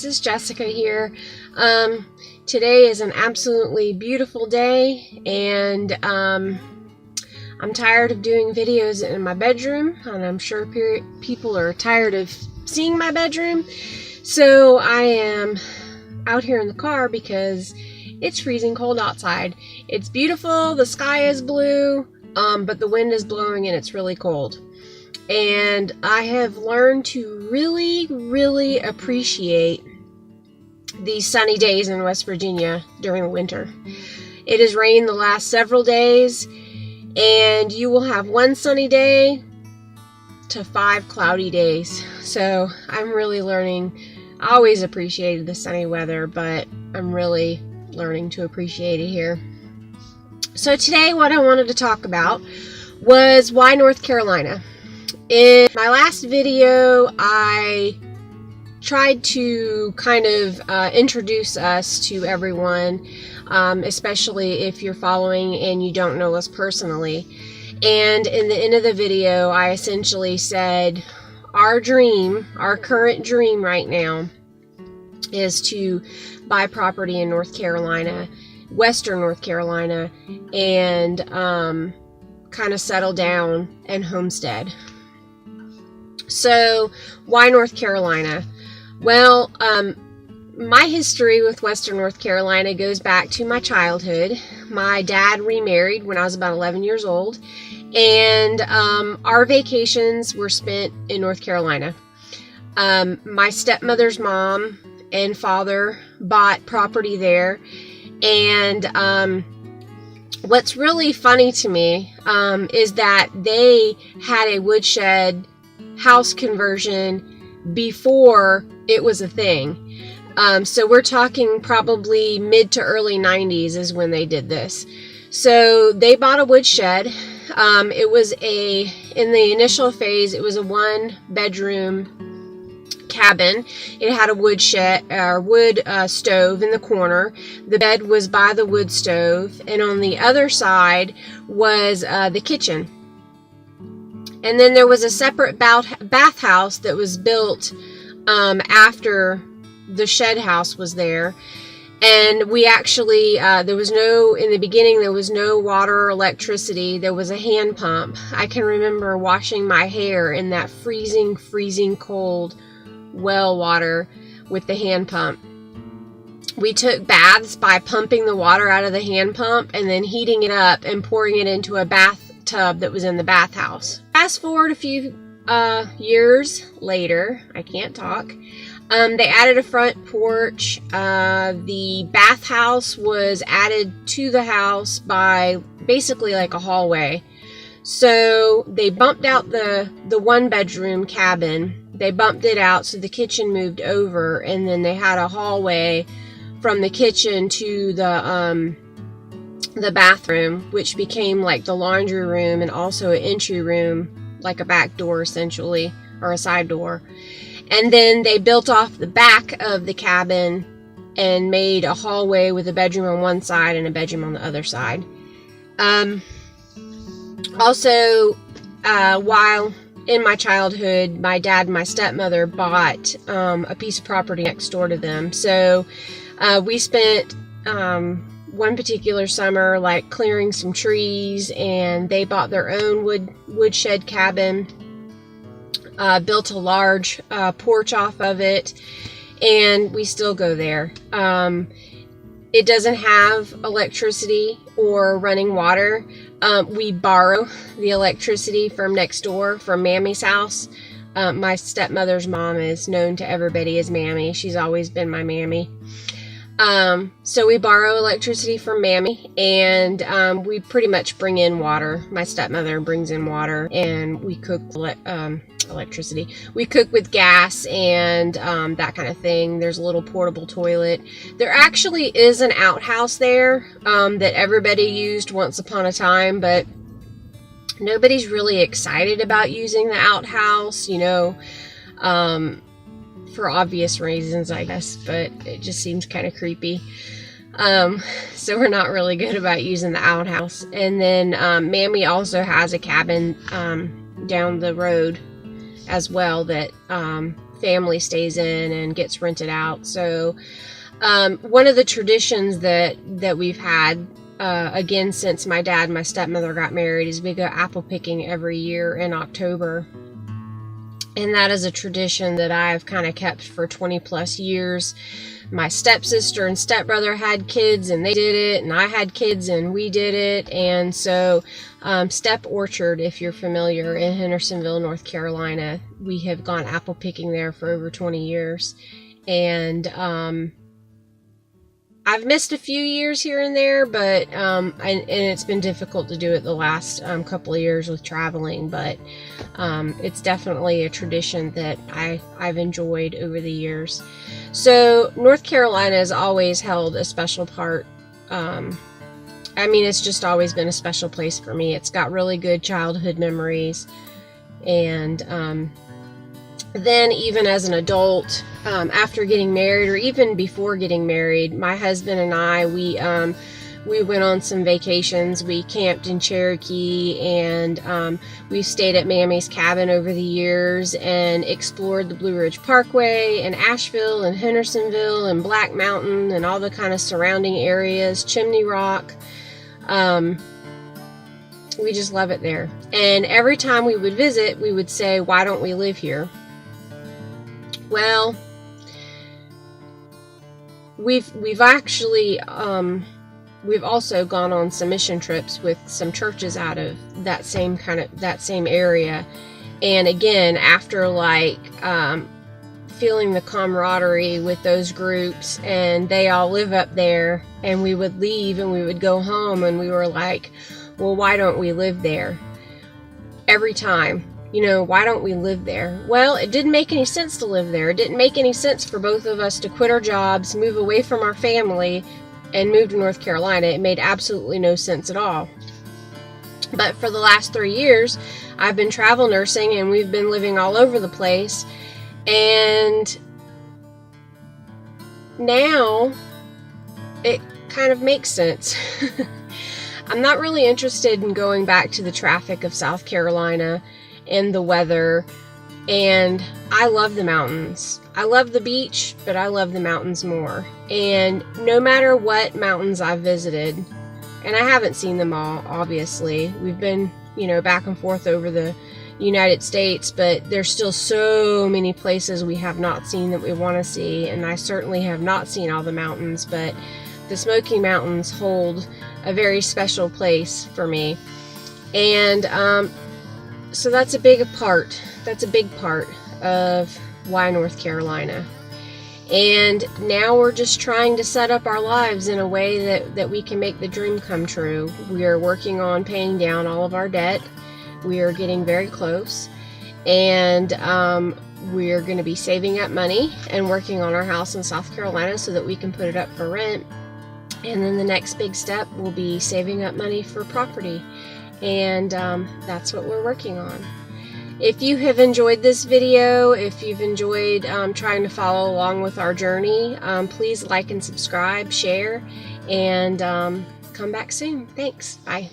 guys, it's Jessica here. Today is an absolutely beautiful day, and I'm tired of doing videos in my bedroom, and I'm sure people are tired of seeing my bedroom. So I am out here in the car because it's freezing cold outside. It's beautiful, the sky is blue, but the wind is blowing and it's really cold. And I have learned to really appreciate these sunny days in West Virginia during the winter. It has rained the last several days, and you will have one sunny day to 5 cloudy days. So I'm really learning. I always appreciated the sunny weather, but I'm really learning to appreciate it here. So today what I wanted to talk about was why North Carolina. In my last video, I tried to kind of introduce us to everyone, especially if you're following and you don't know us personally. And in the end of the video, I essentially said our current dream right now is to buy property in North Carolina, Western North Carolina, and kind of settle down and homestead. So why North Carolina? Well, my history with Western North Carolina goes back to my childhood. My dad remarried when I was about 11 years old, and our vacations were spent in North Carolina. My stepmother's mom and father bought property there, and what's really funny to me is that they had a woodshed house conversion before it was a thing. So we're talking probably mid to early 90s is when they did this. So they bought a woodshed. It was in the initial phase, it was a 1-bedroom cabin. It had a wood stove in the corner. The bed was by the wood stove, and on the other side was the kitchen. And then there was a separate bathhouse that was built after the shed house was there. And we actually, in the beginning, there was no water or electricity. There was a hand pump. I can remember washing my hair in that freezing cold well water with the hand pump. We took baths by pumping the water out of the hand pump and then heating it up and pouring it into a bathtub that was in the bathhouse. Fast forward a few years later, I can't talk. They added a front porch. The bathhouse was added to the house by basically like a hallway. So they bumped out the 1-bedroom cabin. They bumped it out, so the kitchen moved over, and then they had a hallway from the kitchen to the bathroom, which became like the laundry room and also an entry room, like a back door essentially, or a side door. And then they built off the back of the cabin and made a hallway with a bedroom on one side and a bedroom on the other side. Also, while in my childhood, my dad and my stepmother bought a piece of property next door to them. So we spent one particular summer like clearing some trees, and they bought their own woodshed cabin, built a large porch off of it, and we still go there. It doesn't have electricity or running water. We borrow the electricity from next door, from Mammy's house. My stepmother's mom is known to everybody as Mammy. She's always been my Mammy. So we borrow electricity from Mammy, and we pretty much bring in water. My stepmother brings in water, and we cook electricity. We cook with gas and that kind of thing. There's a little portable toilet. There actually is an outhouse there that everybody used once upon a time, but nobody's really excited about using the outhouse, for obvious reasons, I guess, but it just seems kind of creepy. So we're not really good about using the outhouse. And then Mammy also has a cabin down the road as well that family stays in and gets rented out. So one of the traditions that we've had, again, since my dad and my stepmother got married, is we go apple picking every year in October. And that is a tradition that I've kind of kept for 20 plus years. My stepsister and stepbrother had kids and they did it, and I had kids and we did it. And so Step Orchard, if you're familiar, in Hendersonville, North Carolina, we have gone apple picking there for over 20 years. And I've missed a few years here and there, but and it's been difficult to do it the last couple of years with traveling, but it's definitely a tradition that I've enjoyed over the years. So North Carolina has always held a special part. I mean, it's just always been a special place for me. It's got really good childhood memories, and then even as an adult, after getting married, or even before getting married, my husband and I, we went on some vacations. We camped in Cherokee, and we've stayed at Mammy's cabin over the years and explored the Blue Ridge Parkway and Asheville and Hendersonville and Black Mountain and all the kind of surrounding areas, Chimney Rock. We just love it there. And every time we would visit, we would say, why don't we live here? Well, we've actually we've also gone on some mission trips with some churches out of that same area, and again, after like feeling the camaraderie with those groups, and they all live up there, and we would leave and we would go home, and we were like, well, why don't we live there? Every time. You know, why don't we live there? Well, it didn't make any sense to live there. It didn't make any sense for both of us to quit our jobs, move away from our family, and move to North Carolina. It made absolutely no sense at all. But for the last 3 years, I've been travel nursing, and we've been living all over the place. And now it kind of makes sense. I'm not really interested in going back to the traffic of South Carolina and the weather, and I love the mountains. I love the beach, but I love the mountains more. And no matter what mountains I've visited, and I haven't seen them all, obviously. We've been, you know, back and forth over the United States, but there's still so many places we have not seen that we want to see, and I certainly have not seen all the mountains, but the Smoky Mountains hold a very special place for me. And so that's a big part of why North Carolina. And now we're just trying to set up our lives in a way that we can make the dream come true. We are working on paying down all of our debt. We are getting very close. And we're going to be saving up money and working on our house in South Carolina so that we can put it up for rent. And then the next big step will be saving up money for property. And that's what we're working on. If you have enjoyed this video, if you've enjoyed trying to follow along with our journey, please like and subscribe, share, and come back soon. Thanks. Bye.